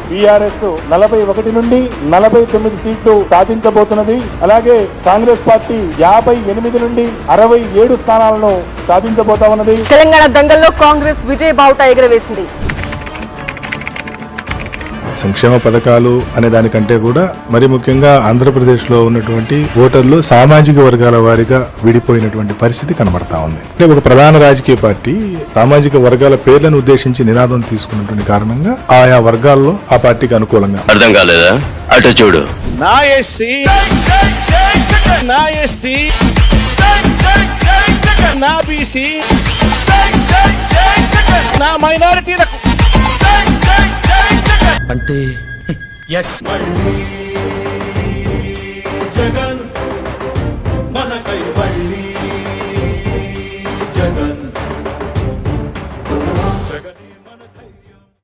TRS 41 నుండి 49 సీట్లు సాధించబోతున్నది. అలాగే కాంగ్రెస్ పార్టీ 58 నుండి 67 స్థానాలను సాధించబోతా ఉన్నది. తెలంగాణ దంగల్లో కాంగ్రెస్ విజయ బావుట ఎగురవేసింది. సంక్షేమ పథకాలు అనే దానికంటే కూడా మరి ముఖ్యంగా ఆంధ్రప్రదేశ్లో ఉన్నటువంటి ఓటర్లు సామాజిక వర్గాల వారిగా విడిపోయినటువంటి పరిస్థితి కనబడతా ఉంది. అంటే ఒక ప్రధాన రాజకీయ పార్టీ సామాజిక వర్గాల పేర్లను ఉద్దేశించి నినాదం తీసుకున్నటువంటి కారణంగా ఆయా వర్గాల్లో ఆ పార్టీకి అనుకూలంగా. అర్థం కాలేదా? అటు చూడు. నా ఎస్సీ, నా ఎస్టీ, నా బీసీ, నా మైనారిటీలకు అంటే